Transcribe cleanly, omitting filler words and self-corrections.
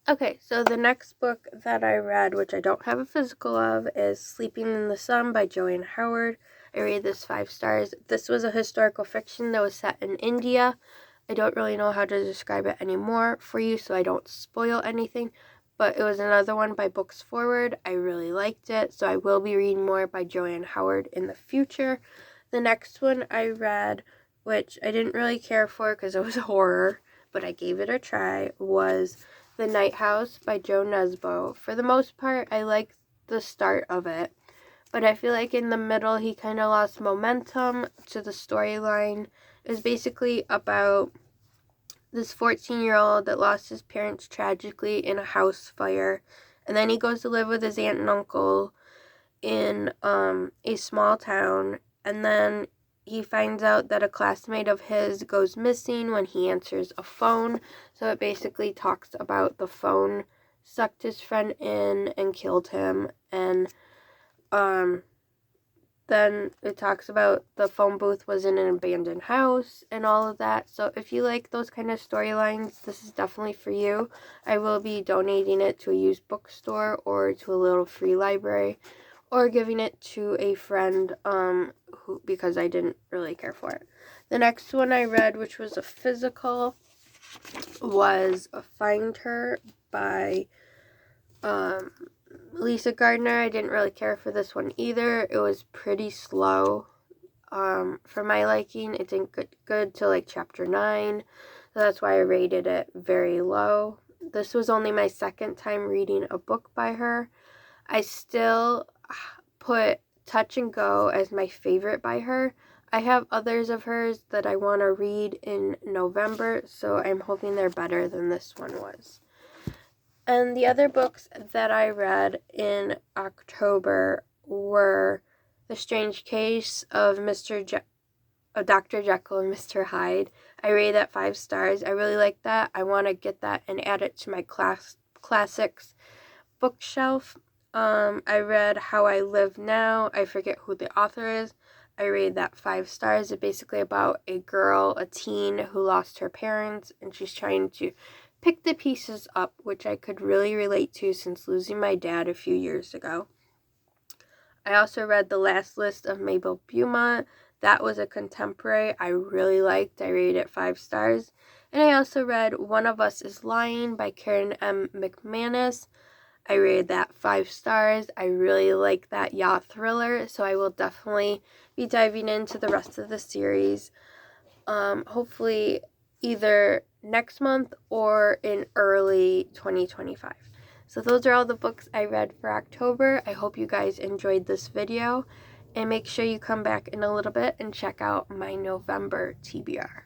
Okay, so the next book that I read, which I don't have a physical of, is Sleeping in the Sun by Joanne Howard. I rated this 5 stars. This was a historical fiction that was set in India. I don't really know how to describe it anymore for you, so I don't spoil anything. But it was another one by Books Forward. I really liked it, so I will be reading more by Joanne Howard in the future. The next one I read, which I didn't really care for because it was horror, but I gave it a try, was The Night House by Joe Nesbo. For the most part, I liked the start of it, but I feel like in the middle he kind of lost momentum to the storyline. It was basically about this 14-year-old that lost his parents tragically in a house fire, and then he goes to live with his aunt and uncle in a small town, and then he finds out that a classmate of his goes missing when he answers a phone. So it basically talks about the phone sucked his friend in and killed him, and then it talks about the phone booth was in an abandoned house and all of that. So if you like those kind of storylines, this is definitely for you. I will be donating it to a used bookstore or to a little free library, or giving it to a friend because I didn't really care for it. The next one I read, which was a physical, was Find Her by Lisa Gardner. I didn't really care for this one either. It was pretty slow for my liking. It didn't get good till like chapter 9, so that's why I rated it very low. This was only my second time reading a book by her. I still put Touch and Go as my favorite by her. I have others of hers that I want to read in November, so I'm hoping they're better than this one was. And the other books that I read in October were The Strange Case of Dr. Jekyll and Mr. Hyde. I rated that 5 stars. I really like that. I want to get that and add it to my classics bookshelf. I read How I Live Now. I forget who the author is. I rated that 5 stars. It's basically about a girl, a teen, who lost her parents, and she's trying to pick the pieces up, which I could really relate to since losing my dad a few years ago. I also read The Last List of Mabel Beaumont. That was a contemporary I really liked. I rated it 5 stars. And I also read One of Us is Lying by Karen M. McManus. I rated that 5 stars. I really like that yacht thriller, so I will definitely be diving into the rest of the series. Hopefully either next month or in early 2025. So those are all the books I read for October. I hope you guys enjoyed this video, and make sure you come back in a little bit and check out my November TBR.